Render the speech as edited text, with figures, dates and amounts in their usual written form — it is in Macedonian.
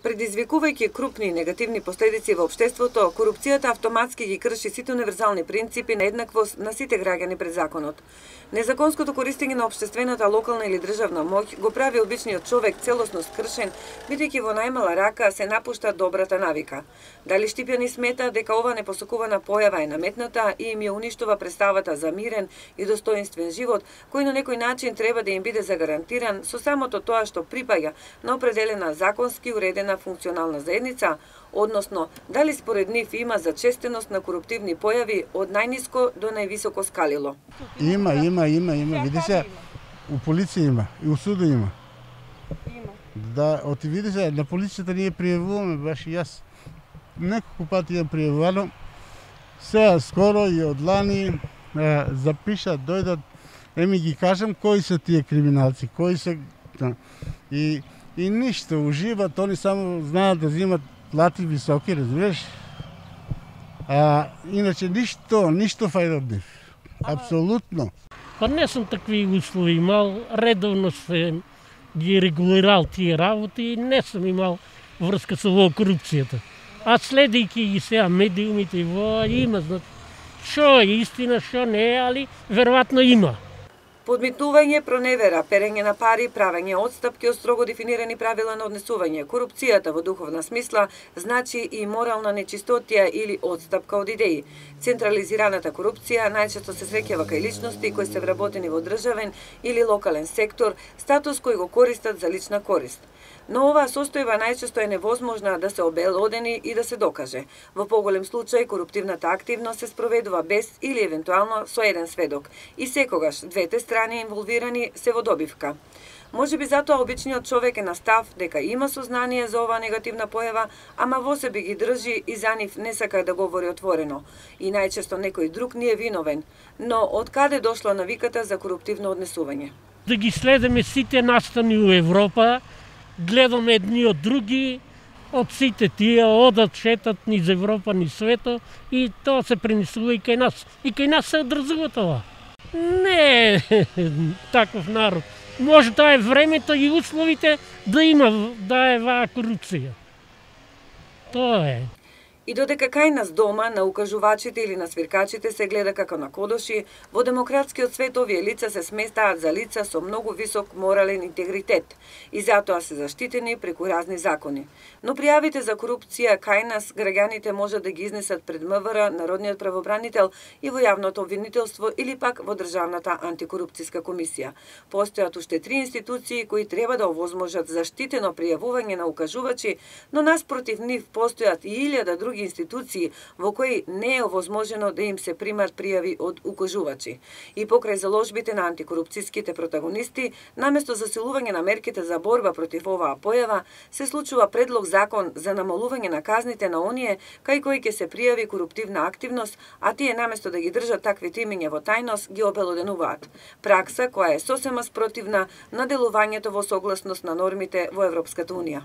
Предизвикувајќи крупни негативни последици во општеството, корупцијата автоматски ги крши сите универзални принципи на еднаквост на сите граѓани пред законот. Незаконското користење на општествената локална или државна моќ го прави обичниот човек целосно скршен, бидејќи во најмала рака се напушта добрата навика. Дали Штипјани смета дека ова непосакувана појава е наметната и им ја уништува представата за мирен и достоинствен живот, кој на некој начин треба да им биде загарантиран со самото тоа што припаѓа на определена законски уредена функционална заедница, односно дали според нив има зачестеност на коруптивни појави од најниско до највисоко скалило. Има. Види се, у полиција има, и у суду има. Да, оти види се, на полицијата ние пријавуваме, баш и јас. Неколку пати ја пријавувано. Сега скоро и од лани запишат, дојдат, еми ги кажам кои се тие криминалци, кои се... И ништо, уживат, они само знаат да взимат плати високи, разбираш? Иначе ништо фајда од нив. Апсолутно. Па не сум такви услови имал, редовно се ги регулирал тие работи и не сум имал врска со во корупцијата. А следејќи ги сега медиумите и во има, значи, шо е истина, шо не е, али веројатно има. Подмитнување, проневера, перење на пари, правење отстапки од строго дефинирани правила на однесување, корупцијата во духовна смисла значи и морална нечистотија или отстапка од идеи. Централизираната корупција најчесто се среќава кај личности кои се вработени во државен или локален сектор, статус кој го користат за лична корист. Но оваа состојба најчесто е невозможна да се обелодени и да се докаже. Во поголем случај, коруптивната активност се спроведува без или евентуално со еден сведок и секогаш двете страни инволвирани се во добивка. Може би затоа обичниот човек е на став дека има сознание за оваа негативна појава, ама во себе ги држи и за нив не сака да говори отворено. И најчесто некој друг не е виновен. Но од каде дошла навиката за коруптивно однесување? Да ги следиме сите настани у Европа, гледаме едни од други, од сите тие одат, шетат низ Европа, низ свето и тоа се пренесува и кај нас. И кај нас се одржува тоа. Не е таков народ. Може да е времето и условите да има, да е ваа корупција. Тоа е. И додека кај нас дома на укажувачите или на свиркачите се гледа како на кодоши, во демократскиот свет овие лица се сместаат за лица со многу висок морален интегритет и затоа се заштитени преку разни закони. Но пријавите за корупција кај нас граѓаните можат да ги изнесат пред МВР, Народниот правобранител и во јавното обвинителство или пак во Државната антикорупцијска комисија. Постојат уште 3 институции кои треба да овозможат заштитено пријавување на укажувачи, но наспротив нив постојат и 1000 други институции во кои не е овозможено да им се примат пријави од укажувачи. И покрај заложбите на антикорупцијските протагонисти, наместо засилување на мерките за борба против оваа појава, се случува предлог закон за намалување на казните на оние кај кои ќе се пријави коруптивна активност, а тие наместо да ги држат таквите имиња во тајност, ги обелоденуваат. Пракса која е сосема спротивна на делувањето во согласност на нормите во Европската унија.